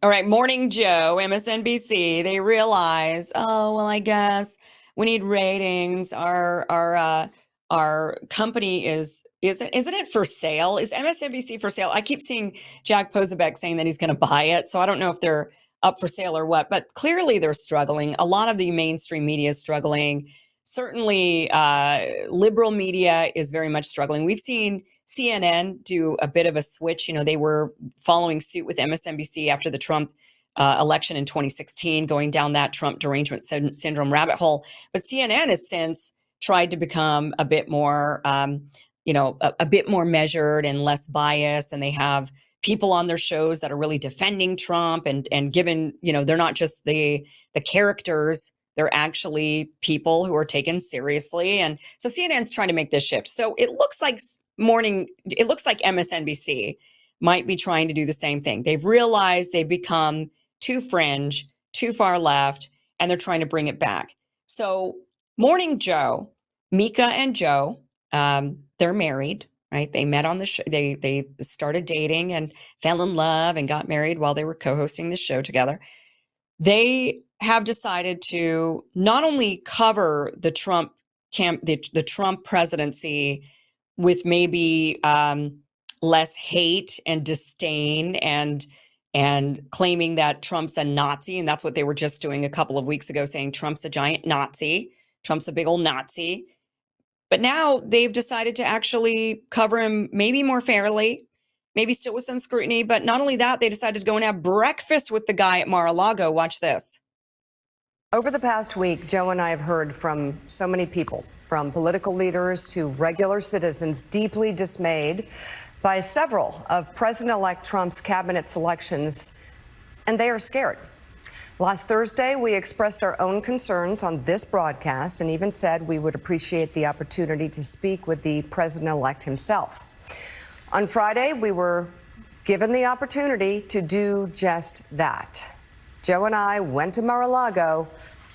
All right, Morning Joe, MSNBC, they realize, oh, well, I guess we need ratings. Our company isn't it for sale? Is MSNBC for sale? I keep seeing Jack Posobiec saying that he's going to buy it, so I don't know if they're up for sale or what, but clearly they're struggling. A lot of the mainstream media is struggling. Certainly, liberal media is very much struggling. We've seen CNN do a bit of a switch. You know, they were following suit with MSNBC after the Trump election in 2016, going down that Trump derangement syndrome rabbit hole. But CNN has since tried to become a bit more, a bit more measured and less biased. And they have people on their shows that are really defending Trump and given, they're not just the characters. They're actually people who are taken seriously. And so CNN's trying to make this shift. So it looks like MSNBC might be trying to do the same thing. They've realized they've become too fringe, too far left, and they're trying to bring it back. So Morning Joe, Mika and Joe, they're married, right? They met on the show. They started dating and fell in love and got married while they were co-hosting the show together. They have decided to not only cover the Trump the Trump presidency with maybe less hate and disdain and claiming that Trump's a Nazi, and that's what they were just doing a couple of weeks ago, saying Trump's a giant Nazi, Trump's a big old Nazi. But now they've decided to actually cover him maybe more fairly, maybe still with some scrutiny. But not only that, they decided to go and have breakfast with the guy at Mar-a-Lago. Watch this. Over the past week, Joe and I have heard from so many people, from political leaders to regular citizens, deeply dismayed by several of President-elect Trump's cabinet selections, and they are scared. Last Thursday, we expressed our own concerns on this broadcast and even said we would appreciate the opportunity to speak with the president-elect himself. On Friday, we were given the opportunity to do just that. Joe and I went to Mar-a-Lago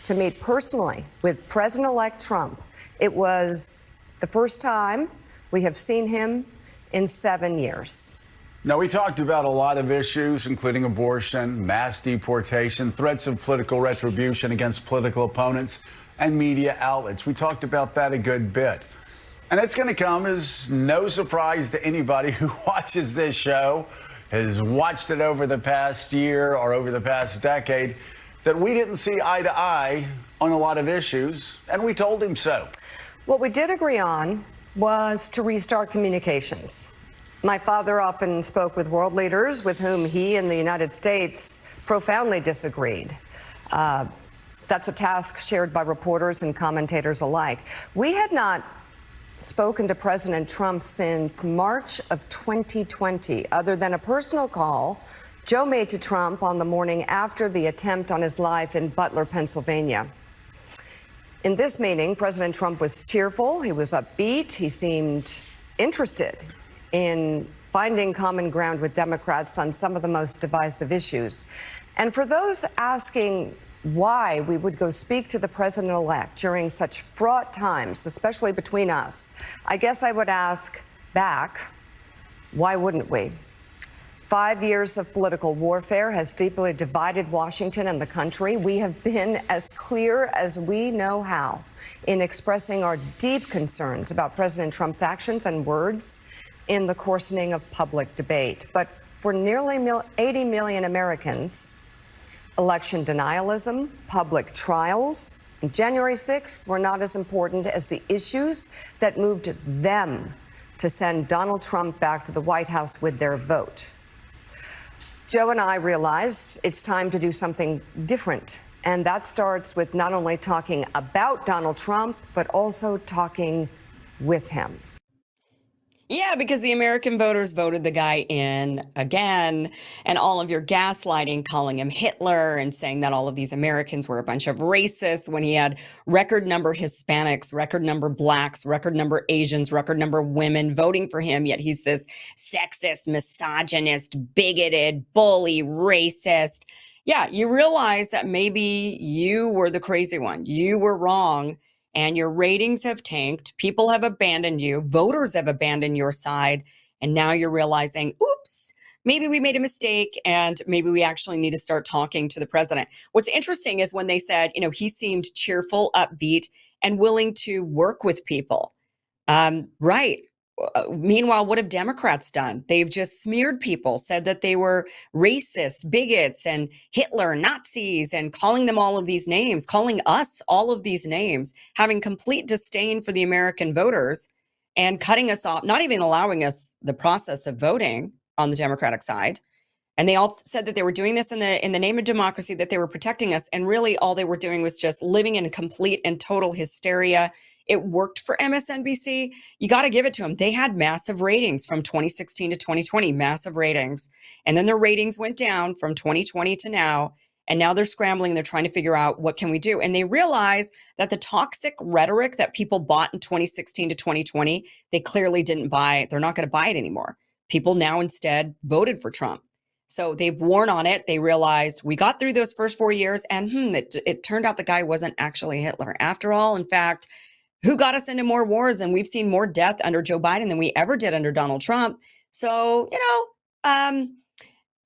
to meet personally with President-elect Trump. It was the first time we have seen him in 7 years. Now, we talked about a lot of issues, including abortion, mass deportation, threats of political retribution against political opponents, and media outlets. We talked about that a good bit. And it's going to come as no surprise to anybody who watches this show, has watched it over the past year or over the past decade, that we didn't see eye to eye on a lot of issues, and we told him so. What we did agree on was to restart communications. My father often spoke with world leaders with whom he and the United States profoundly disagreed. That's a task shared by reporters and commentators alike. We had not spoken to President Trump since March of 2020, other than a personal call Joe made to Trump on the morning after the attempt on his life in Butler, Pennsylvania. In this meeting, President Trump was cheerful, he was upbeat, he seemed interested in finding common ground with Democrats on some of the most divisive issues. And for those asking why we would go speak to the president-elect during such fraught times, especially between us, I guess I would ask back, why wouldn't we? 5 years of political warfare has deeply divided Washington and the country. We have been as clear as we know how in expressing our deep concerns about President Trump's actions and words in the coarsening of public debate. But for nearly 80 million Americans, election denialism, public trials, and January 6th were not as important as the issues that moved them to send Donald Trump back to the White House with their vote. Joe and I realize it's time to do something different, and that starts with not only talking about Donald Trump, but also talking with him. Yeah, because the American voters voted the guy in again, and all of your gaslighting, calling him Hitler and saying that all of these Americans were a bunch of racists when he had record number Hispanics, record number Blacks, record number Asians, record number women voting for him, yet he's this sexist, misogynist, bigoted, bully, racist. Yeah, you realize that maybe you were the crazy one. You were wrong. And your ratings have tanked. People have abandoned you. Voters have abandoned your side. And now you're realizing, oops, maybe we made a mistake and maybe we actually need to start talking to the president. What's interesting is when they said, he seemed cheerful, upbeat, and willing to work with people. Right. Meanwhile, what have Democrats done? They've just smeared people, said that they were racist, bigots, and Hitler, Nazis, and calling them all of these names, calling us all of these names, having complete disdain for the American voters and cutting us off, not even allowing us the process of voting on the Democratic side. And they all said that they were doing this in the name of democracy, that they were protecting us. And really all they were doing was just living in complete and total hysteria. It worked for MSNBC. You got to give it to them. They had massive ratings from 2016 to 2020, massive ratings. And then their ratings went down from 2020 to now. And now they're scrambling. They're trying to figure out what can we do. And they realize that the toxic rhetoric that people bought in 2016 to 2020, they clearly didn't buy. They're not going to buy it anymore. People now instead voted for Trump. So they've worn on it. They realized we got through those first 4 years and it turned out the guy wasn't actually Hitler after all. In fact, who got us into more wars? And we've seen more death under Joe Biden than we ever did under Donald Trump. So,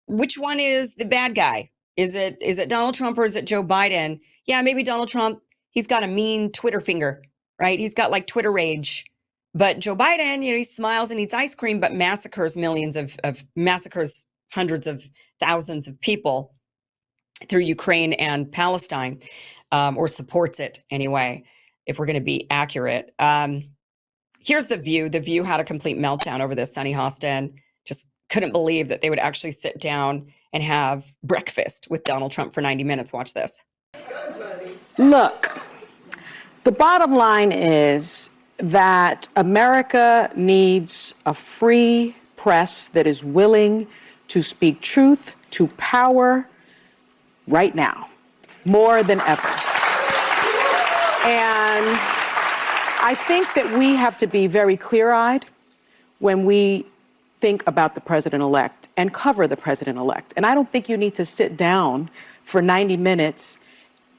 which one is the bad guy? Is it Donald Trump or is it Joe Biden? Yeah, maybe Donald Trump. He's got a mean Twitter finger, right? He's got like Twitter rage. But Joe Biden, he smiles and eats ice cream, but massacres massacres hundreds of thousands of people through Ukraine and Palestine, or supports it anyway, if we're going to be accurate. Here's The View. The View had a complete meltdown over this. Sunny Hostin just couldn't believe that they would actually sit down and have breakfast with Donald Trump for 90 minutes. Watch this. Look, the bottom line is that America needs a free press that is willing to speak truth to power right now, more than ever. And I think that we have to be very clear-eyed when we think about the president-elect and cover the president-elect. And I don't think you need to sit down for 90 minutes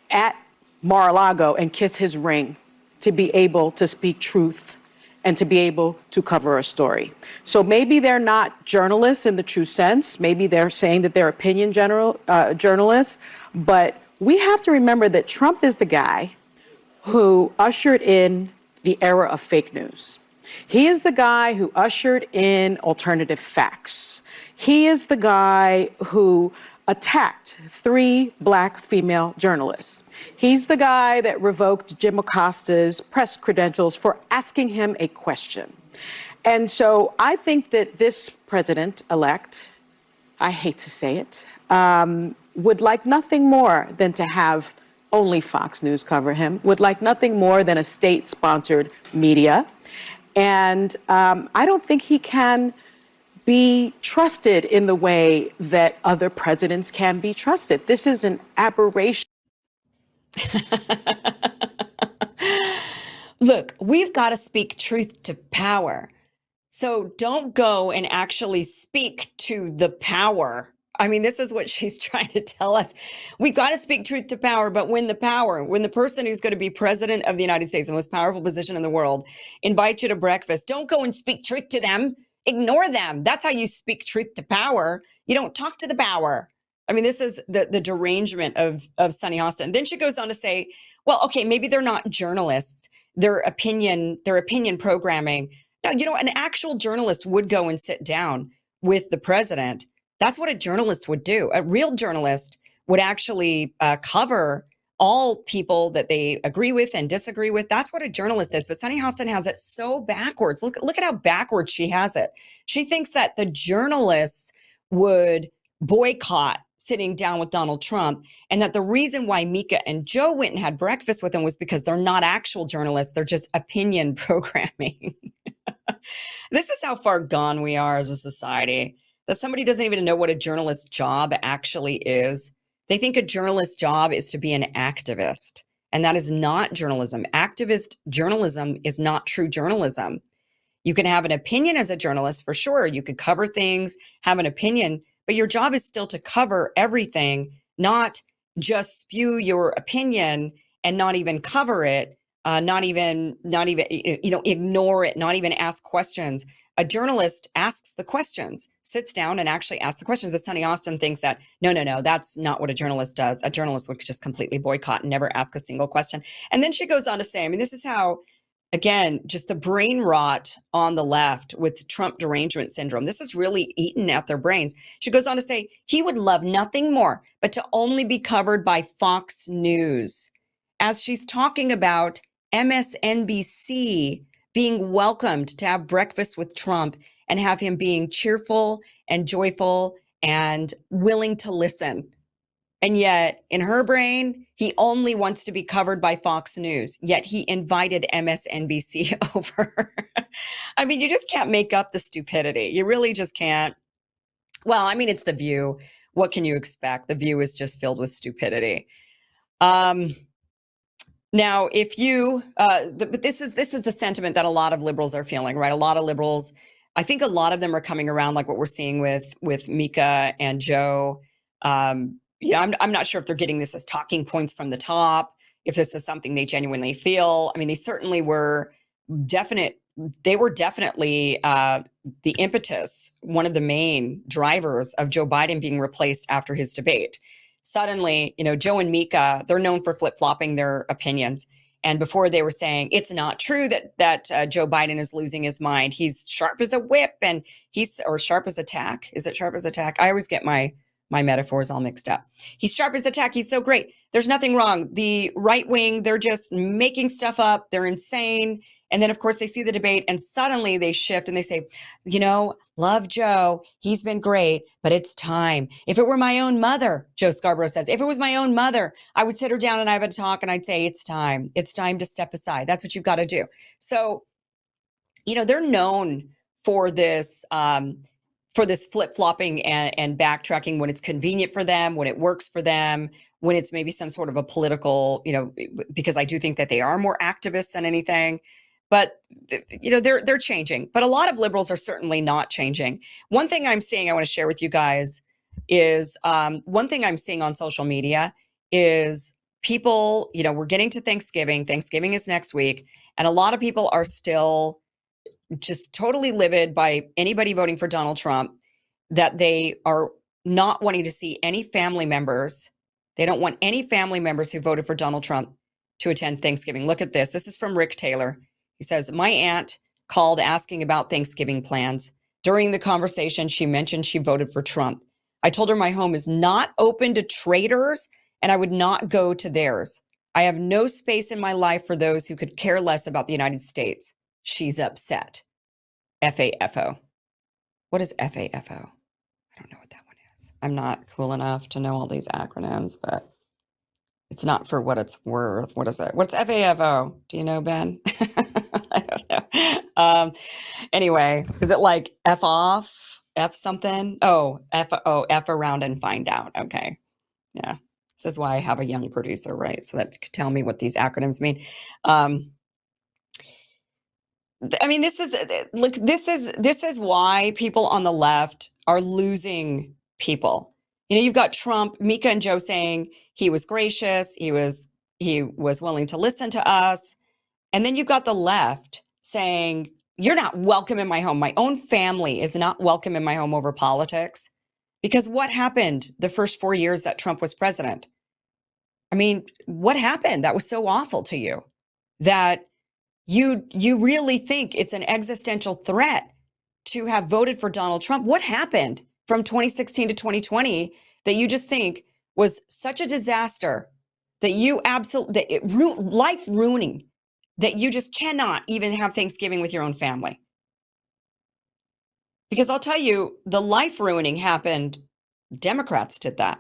at Mar-a-Lago and kiss his ring to be able to speak truth and to be able to cover a story. So maybe they're not journalists in the true sense. Maybe they're saying that they're opinion journalists. But we have to remember that Trump is the guy who ushered in the era of fake news. He is the guy who ushered in alternative facts. He is the guy who attacked 3 Black female journalists. He's the guy that revoked Jim Acosta's press credentials for asking him a question. And so I think that this president-elect, I hate to say it, would like nothing more than to have only Fox News cover him, would like nothing more than a state-sponsored media. And I don't think he can be trusted in the way that other presidents can be trusted. This is an aberration. Look, we've got to speak truth to power. So don't go and actually speak to the power. I mean, this is what she's trying to tell us. We got to speak truth to power, but when the person who's going to be president of the United States, the most powerful position in the world, invites you to breakfast, don't go and speak truth to them. Ignore them. That's how you speak truth to power. You don't talk to the power. I mean, this is the derangement of Sunny Hostin. Then she goes on to say, well, okay, maybe they're not journalists. They're opinion programming. No, an actual journalist would go and sit down with the president. That's what a journalist would do. A real journalist would actually cover all people that they agree with and disagree with. That's what a journalist is. But Sunny Hostin has it so backwards. Look at how backwards she has it. She thinks that the journalists would boycott sitting down with Donald Trump, and that the reason why Mika and Joe went and had breakfast with him was because they're not actual journalists. They're just opinion programming. This is how far gone we are as a society, that somebody doesn't even know what a journalist's job actually is. They think a journalist's job is to be an activist, and that is not journalism. Activist journalism is not true journalism. You can have an opinion as a journalist, for sure. You could cover things, have an opinion, but your job is still to cover everything, not just spew your opinion and not even cover it, not even ignore it, not even ask questions. a journalist asks the questions, sits down and actually asks the questions. But Sonny Austin thinks that, no, that's not what a journalist does. A journalist would just completely boycott and never ask a single question. And then she goes on to say, I mean, this is how, again, just the brain rot on the left with Trump derangement syndrome. This is really eaten at their brains. She goes on to say, he would love nothing more but to only be covered by Fox News. As she's talking about MSNBC being welcomed to have breakfast with Trump and have him being cheerful and joyful and willing to listen. And yet, in her brain, he only wants to be covered by Fox News, yet he invited MSNBC over. I mean, you just can't make up the stupidity. You really just can't. Well, I mean, it's The View. What can you expect? The View is just filled with stupidity. Now, if you, but this is the sentiment that a lot of liberals are feeling, right? A lot of liberals, I think a lot of them are coming around like what we're seeing with Mika and Joe. I'm not sure if they're getting this as talking points from the top, if this is something they genuinely feel. I mean, they certainly were definitely the impetus, one of the main drivers of Joe Biden being replaced after his debate. Suddenly, Joe and Mika, they're known for flip-flopping their opinions. And before they were saying, it's not true that Joe Biden is losing his mind. He's sharp as a whip and or sharp as a tack. Is it sharp as a tack? I always get my metaphors all mixed up. He's sharp as a tack. He's so great. There's nothing wrong. The right wing, they're just making stuff up. They're insane. And then, of course, they see the debate and suddenly they shift and they say, love Joe. He's been great, but it's time. If it were my own mother, Joe Scarborough says, if it was my own mother, I would sit her down and I would talk and I'd say, it's time. It's time to step aside. That's what you've got to do. So, they're known for this flip-flopping and backtracking when it's convenient for them, when it works for them, when it's maybe some sort of a political, because I do think that they are more activists than anything. But, they're changing. But a lot of liberals are certainly not changing. One thing I'm seeing, I want to share with you guys, is one thing I'm seeing on social media is people, we're getting to Thanksgiving. Thanksgiving is next week. And a lot of people are still just totally livid by anybody voting for Donald Trump, that they are not wanting to see any family members. They don't want any family members who voted for Donald Trump to attend Thanksgiving. Look at this. This is from Rick Taylor. He says, my aunt called asking about Thanksgiving plans. During the conversation, she mentioned she voted for Trump. I told her my home is not open to traitors and I would not go to theirs. I have no space in my life for those who could care less about the United States. She's upset. FAFO. What is FAFO? I don't know what that one is. I'm not cool enough to know all these acronyms, but it's not for what it's worth. What is it? What's FAFO? Do you know, Ben? I don't know. Anyway, is it like F off, F something? F around and find out. Okay. Yeah. This is why I have a young producer, right? So that could tell me what these acronyms mean. I mean, this is why people on the left are losing people. You've got Trump, Mika and Joe saying he was gracious, he was willing to listen to us. And then you've got the left saying, you're not welcome in my home. My own family is not welcome in my home over politics. Because what happened the first 4 years that Trump was president? I mean, what happened that was so awful to you that you really think it's an existential threat to have voted for Donald Trump? What happened from 2016 to 2020 that you just think was such a disaster that life ruining, that you just cannot even have Thanksgiving with your own family? Because I'll tell you, the life ruining happened. Democrats did that.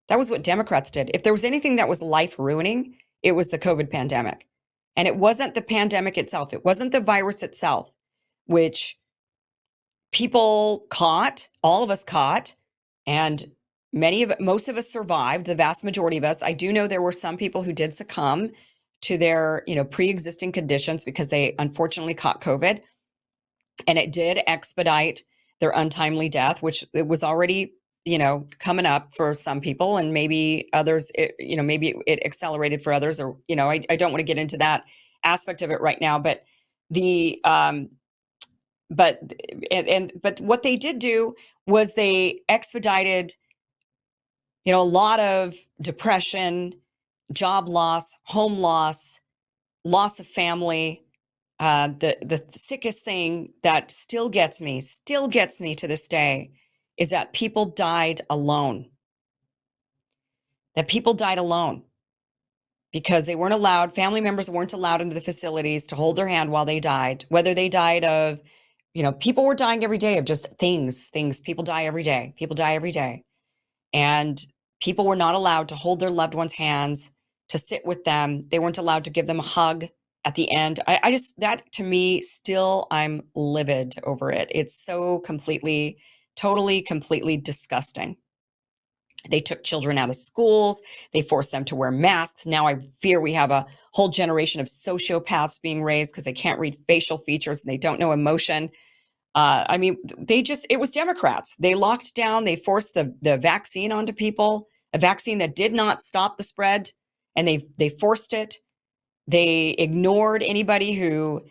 That was what Democrats did. If there was anything that was life ruining, it was the COVID pandemic. And it wasn't the pandemic itself. It wasn't the virus itself, which people caught, all of us caught, and most of us survived, the vast majority of us. I do know there were some people who did succumb to their, pre-existing conditions because they unfortunately caught COVID. And it did expedite their untimely death, which it was already, coming up for some people, and maybe others, maybe it accelerated for others, or, I don't want to get into that aspect of it right now, but but but what they did do was they expedited, a lot of depression, job loss, home loss, loss of family. The sickest thing that still gets me to this day is that people died alone. That people died alone because they weren't allowed, family members weren't allowed into the facilities to hold their hand while they died. Whether they died of, people were dying every day of just things. People die every day. People die every day. And people were not allowed to hold their loved ones' hands, to sit with them. They weren't allowed to give them a hug at the end. I just, that to me, still, I'm livid over it. It's so completely, totally, completely disgusting. They took children out of schools. They forced them to wear masks. Now I fear we have a whole generation of sociopaths being raised because they can't read facial features and they don't know emotion. I mean, it was Democrats. They locked down, they forced the vaccine onto people, a vaccine that did not stop the spread, and they forced it. They ignored anybody who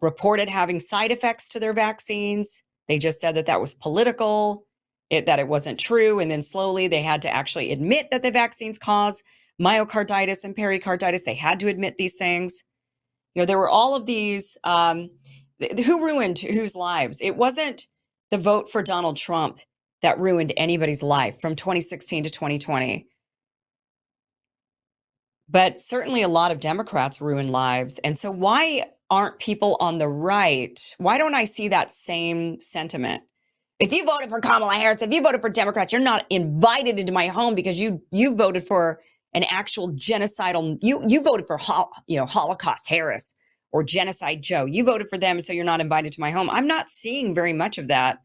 reported having side effects to their vaccines. They just said that was political, that it wasn't true. And then slowly they had to actually admit that the vaccines cause myocarditis and pericarditis. They had to admit these things. There were all of these, who ruined whose lives? It wasn't the vote for Donald Trump that ruined anybody's life from 2016 to 2020. But certainly a lot of Democrats ruined lives. And so why aren't people on the right? Why don't I see that same sentiment? If you voted for Kamala Harris, if you voted for Democrats, you're not invited into my home because you voted for an actual genocidal, you voted for Holocaust Harris or Genocide Joe. You voted for them, so you're not invited to my home. I'm not seeing very much of that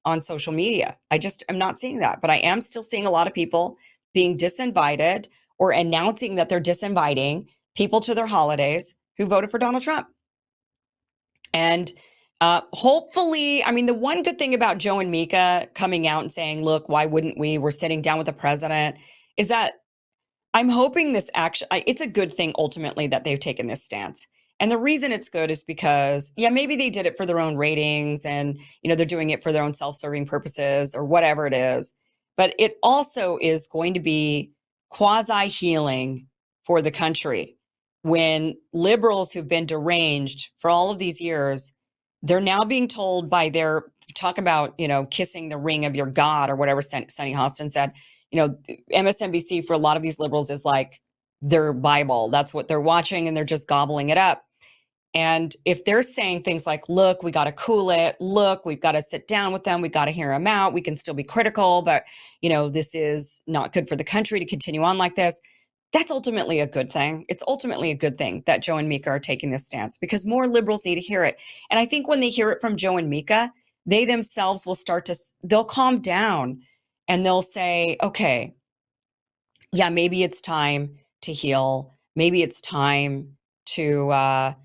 on social media. I just am not seeing that. But I am still seeing a lot of people being disinvited or announcing that they're disinviting people to their holidays who voted for Donald Trump. And hopefully, I mean, the one good thing about Joe and Mika coming out and saying, look, why wouldn't we? We're sitting down with the president, is that I'm hoping this it's a good thing ultimately that they've taken this stance. And the reason it's good is because, maybe they did it for their own ratings and, they're doing it for their own self-serving purposes or whatever it is. But it also is going to be quasi-healing for the country when liberals who've been deranged for all of these years, they're now being told by their, talk about, kissing the ring of your God or whatever Sunny Hostin said, MSNBC for a lot of these liberals is like their Bible. That's what they're watching and they're just gobbling it up. And if they're saying things like, look, we got to cool it. Look, we've got to sit down with them. We got to hear them out. We can still be critical, but this is not good for the country to continue on like this. That's ultimately a good thing. It's ultimately a good thing that Joe and Mika are taking this stance because more liberals need to hear it. And I think when they hear it from Joe and Mika, they themselves will they'll calm down and they'll say, okay, maybe it's time to heal. Maybe it's time to,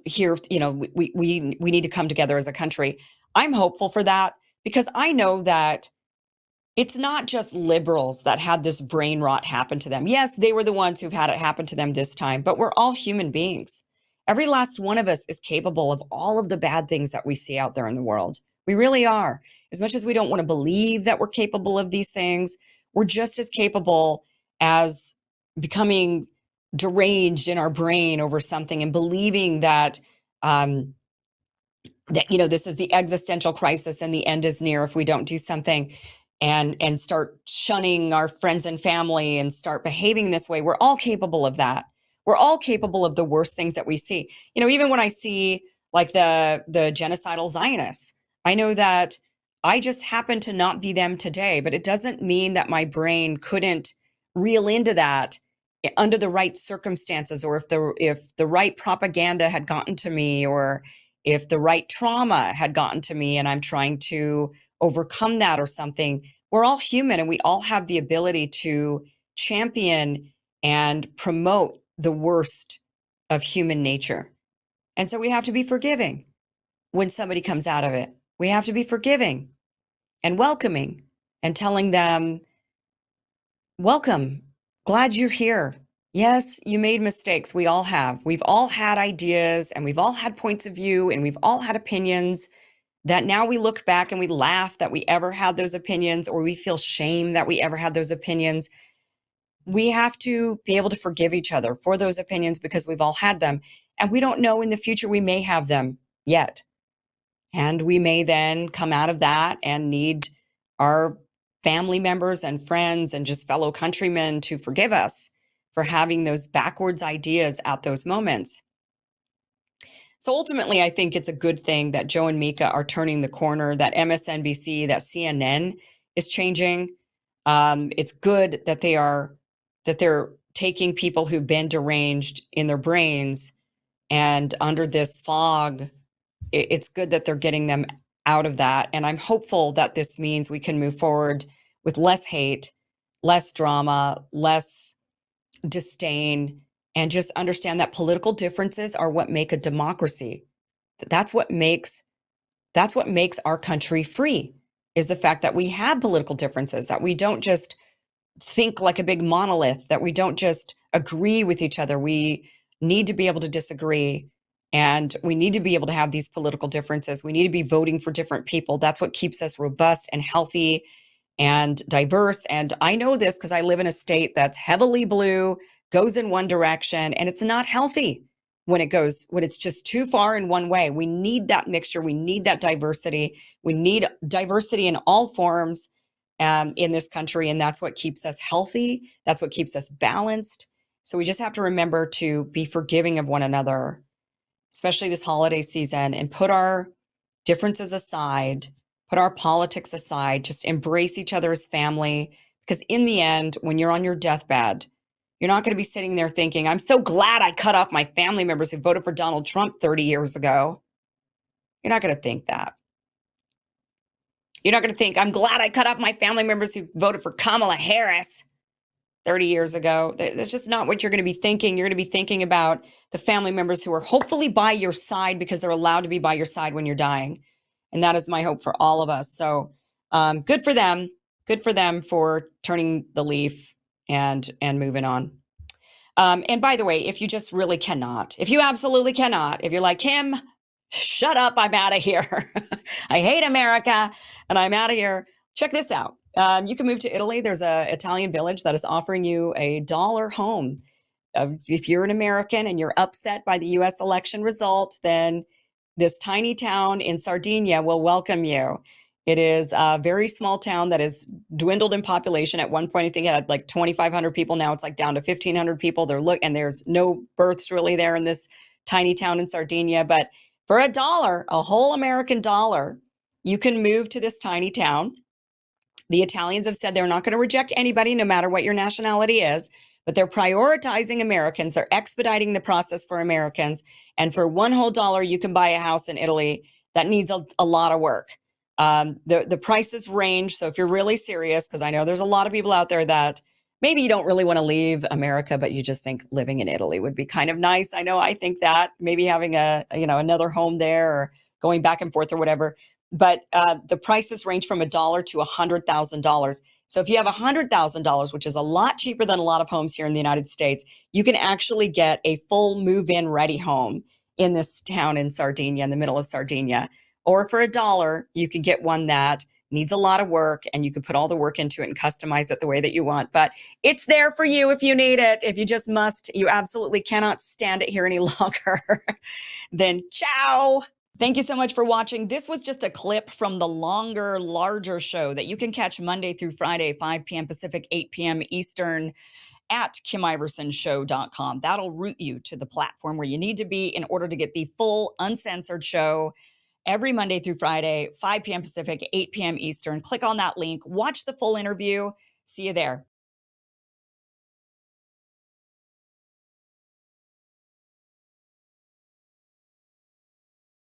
here, we need to come together as a country. I'm hopeful for that because I know that it's not just liberals that had this brain rot happen to them. Yes, they were the ones who've had it happen to them this time, but we're all human beings. Every last one of us is capable of all of the bad things that we see out there in the world. We really are. As much as we don't want to believe that we're capable of these things, we're just as capable as becoming deranged in our brain over something and believing that, this is the existential crisis and the end is near if we don't do something and start shunning our friends and family and start behaving this way. We're all capable of that. We're all capable of the worst things that we see. Even when I see like the genocidal Zionists, I know that I just happen to not be them today, but it doesn't mean that my brain couldn't reel into that under the right circumstances, or if the right propaganda had gotten to me, or if the right trauma had gotten to me and I'm trying to overcome that or something. We're all human and we all have the ability to champion and promote the worst of human nature. And so we have to be forgiving when somebody comes out of it. We have to be forgiving and welcoming and telling them, welcome, glad you're here. Yes, you made mistakes. We all have. We've all had ideas and we've all had points of view and we've all had opinions that now we look back and we laugh that we ever had those opinions, or we feel shame that we ever had those opinions. We have to be able to forgive each other for those opinions because we've all had them. And we don't know, in the future we may have them yet. And we may then come out of that and need our family members and friends and just fellow countrymen to forgive us for having those backwards ideas at those moments. So ultimately, I think it's a good thing that Joe and Mika are turning the corner, that MSNBC, that CNN is changing. It's good that they're taking people who've been deranged in their brains and under this fog. It's good that they're getting them out of that. And I'm hopeful that this means we can move forward with less hate, less drama, less disdain, and just understand that political differences are what make a democracy. That's what makes our country free, is the fact that we have political differences, that we don't just think like a big monolith, that we don't just agree with each other. We need to be able to disagree, and we need to be able to have these political differences. We need to be voting for different people. That's what keeps us robust and healthy and diverse. And I know this because I live in a state that's heavily blue, goes in one direction, and it's not healthy when it's just too far in one way. We need that mixture. We need that diversity. We need diversity in all forms in this country. And that's what keeps us healthy. That's what keeps us balanced. So we just have to remember to be forgiving of one another, especially this holiday season, and put our differences aside, put our politics aside, just embrace each other as family. Because in the end, when you're on your deathbed, you're not going to be sitting there thinking, I'm so glad I cut off my family members who voted for Donald Trump 30 years ago. You're not going to think that. You're not going to think, I'm glad I cut off my family members who voted for Kamala Harris 30 years ago. That's just not what you're going to be thinking. You're going to be thinking about the family members who are hopefully by your side because they're allowed to be by your side when you're dying. And that is my hope for all of us. So good for them. Good for them for turning the leaf and moving on. And by the way, if you just really cannot, if you absolutely cannot, if you're like, Kim, shut up, I'm out of here. I hate America and I'm out of here. Check this out. You can move to Italy. There's an Italian village that is offering you $1 home. If you're an American and you're upset by the US election result, then this tiny town in Sardinia will welcome you. It is a very small town that has dwindled in population. At one point, I think it had like 2,500 people. Now it's like down to 1,500 people. And there's no births really there in this tiny town in Sardinia. But for $1, a whole American dollar, you can move to this tiny town. The Italians have said they're not going to reject anybody, no matter what your nationality is, but they're prioritizing Americans. They're expediting the process for Americans. And for one whole dollar, you can buy a house in Italy that needs a lot of work. The prices range. So if you're really serious, because I know there's a lot of people out there that maybe you don't really want to leave America, but you just think living in Italy would be kind of nice. I know I think that maybe having another home there, or going back and forth or whatever. But the prices range from $1 to $100,000. So if you have $100,000, which is a lot cheaper than a lot of homes here in the United States, you can actually get a full move-in ready home in this town in Sardinia, in the middle of Sardinia. Or for $1, you can get one that needs a lot of work, and you can put all the work into it and customize it the way that you want. But it's there for you if you need it. If you just must, you absolutely cannot stand it here any longer, then ciao. Thank you so much for watching. This was just a clip from the longer, larger show that you can catch Monday through Friday, 5 p.m. Pacific, 8 p.m. Eastern at KimIversonShow.com. That'll route you to the platform where you need to be in order to get the full uncensored show every Monday through Friday, 5 p.m. Pacific, 8 p.m. Eastern. Click on that link, watch the full interview. See you there.